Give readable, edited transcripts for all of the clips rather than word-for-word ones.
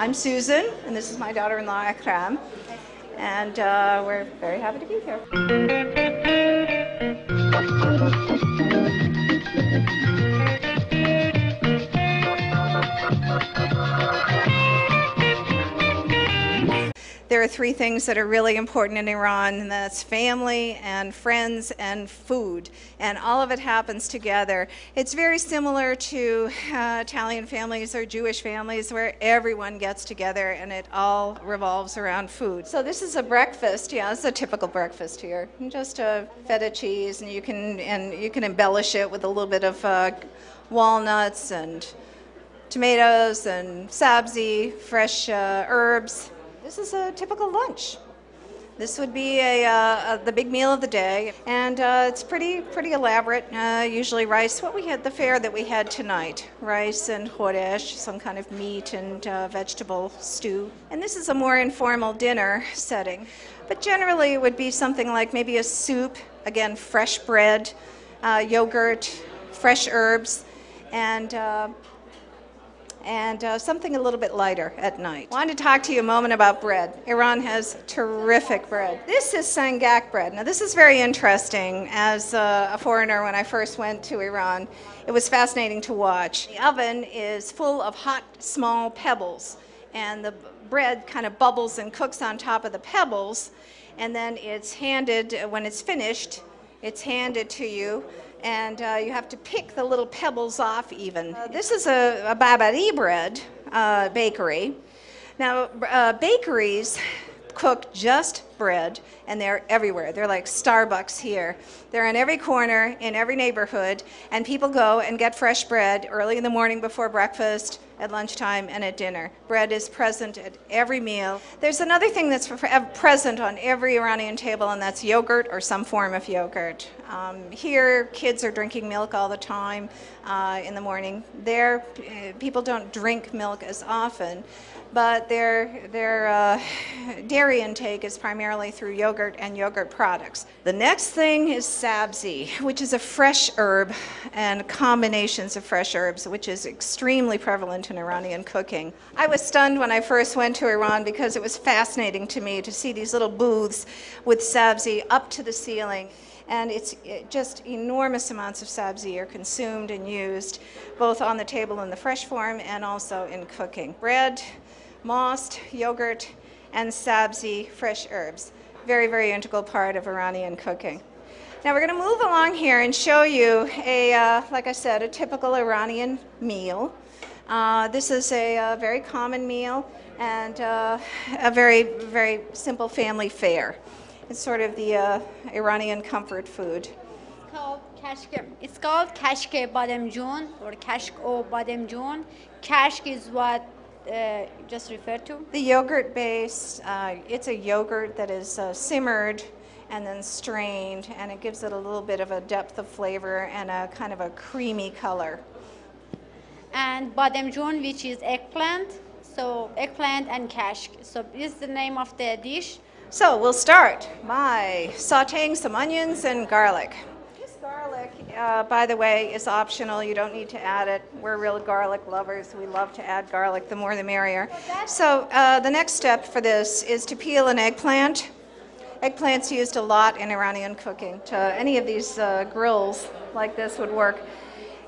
I'm Susan, and this is my daughter-in-law, Akram, and we're very happy to be here. There are three things that are really important in Iran, and that's family and friends and food, and all of it happens together. It's very similar to Italian families or Jewish families where everyone gets together and it all revolves around food. So this is a breakfast. Yeah, it's a typical breakfast here. Just a feta cheese, and you can embellish it with a little bit of walnuts and tomatoes and sabzi, fresh herbs. This is a typical lunch. This would be the big meal of the day, and it's pretty elaborate. Usually rice. What we had, the fare that we had tonight, rice and khoresh, some kind of meat and vegetable stew. And this is a more informal dinner setting, but generally it would be something like maybe a soup, again fresh bread, yogurt, fresh herbs, and something a little bit lighter at night. I wanted to talk to you a moment about bread. Iran has terrific bread. This is sangak bread. Now this is very interesting. As a foreigner, when I first went to Iran, it was fascinating to watch. The oven is full of hot, small pebbles, and the bread kind of bubbles and cooks on top of the pebbles, and then it's handed, when it's finished, it's handed to you, and you have to pick the little pebbles off even. This is a babari bread bakery. Now, bakeries cook just bread, and they're everywhere. They're like Starbucks here. They're in every corner, in every neighborhood, and people go and get fresh bread early in the morning before breakfast, at lunchtime, and at dinner. Bread is present at every meal. There's another thing that's present on every Iranian table, and that's yogurt or some form of yogurt. Here, kids are drinking milk all the time in the morning. There, people don't drink milk as often, but their dairy intake is primarily through yogurt and yogurt products. The next thing is sabzi, which is a fresh herb and combinations of fresh herbs, which is extremely prevalent in Iranian cooking. I was stunned when I first went to Iran because it was fascinating to me to see these little booths with sabzi up to the ceiling. And it's just enormous amounts of sabzi are consumed and used, both on the table in the fresh form and also in cooking. Bread, most, yogurt, and sabzi, fresh herbs. Very, very integral part of Iranian cooking. Now we're going to move along here and show you like I said, a typical Iranian meal. This is a very common meal and a very, very simple family fare. It's sort of the Iranian comfort food. It's called Kashk Bademjan or Kashk or Bademjan. Kashk is what just referred to. The yogurt base, it's a yogurt that is simmered and then strained, and it gives it a little bit of a depth of flavor and a kind of a creamy color. And Bademjan, which is eggplant, so eggplant and kashk. So this is the name of the dish. So we'll start by sauteing some onions and garlic. This garlic, by the way, is optional. You don't need to add it. We're real garlic lovers. We love to add garlic. The more the merrier. So the next step for this is to peel an eggplant. Eggplant's used a lot in Iranian cooking. Any of these grills like this would work.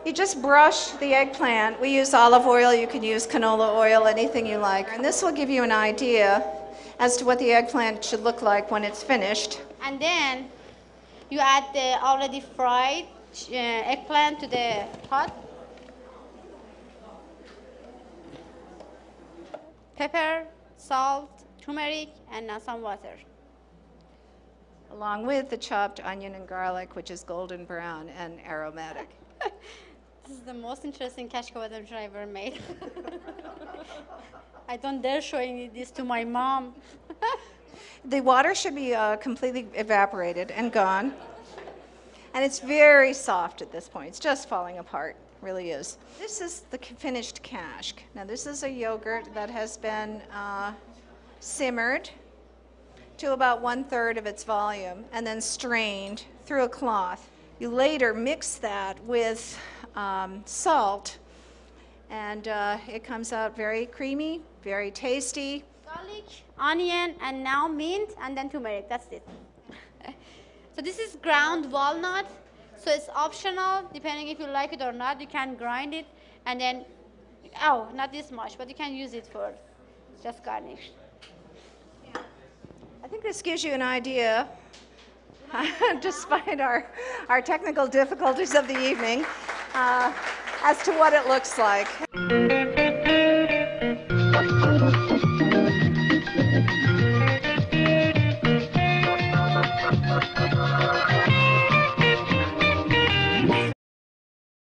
You just brush the eggplant. We use olive oil. You can use canola oil, anything you like. And this will give you an idea as to what the eggplant should look like when it's finished. And then you add the already fried eggplant to the pot. Pepper, salt, turmeric, and some water. Along with the chopped onion and garlic, which is golden brown and aromatic. This is the most interesting kashk bademjan I ever made. I don't dare showing this to my mom. The water should be completely evaporated and gone. And it's very soft at this point. It's just falling apart, really is. This is the finished kashk. Now this is a yogurt that has been simmered to about 1/3 of its volume and then strained through a cloth. You later mix that with salt, and it comes out very creamy, Very tasty. Garlic, onion, and now mint, and then turmeric. That's it. So this is ground walnut. So it's optional, depending if you like it or not. You can grind it, and then, oh, not this much, but you can use it for just garnish. I think this gives you an idea, despite our technical difficulties of the evening, as to what it looks like.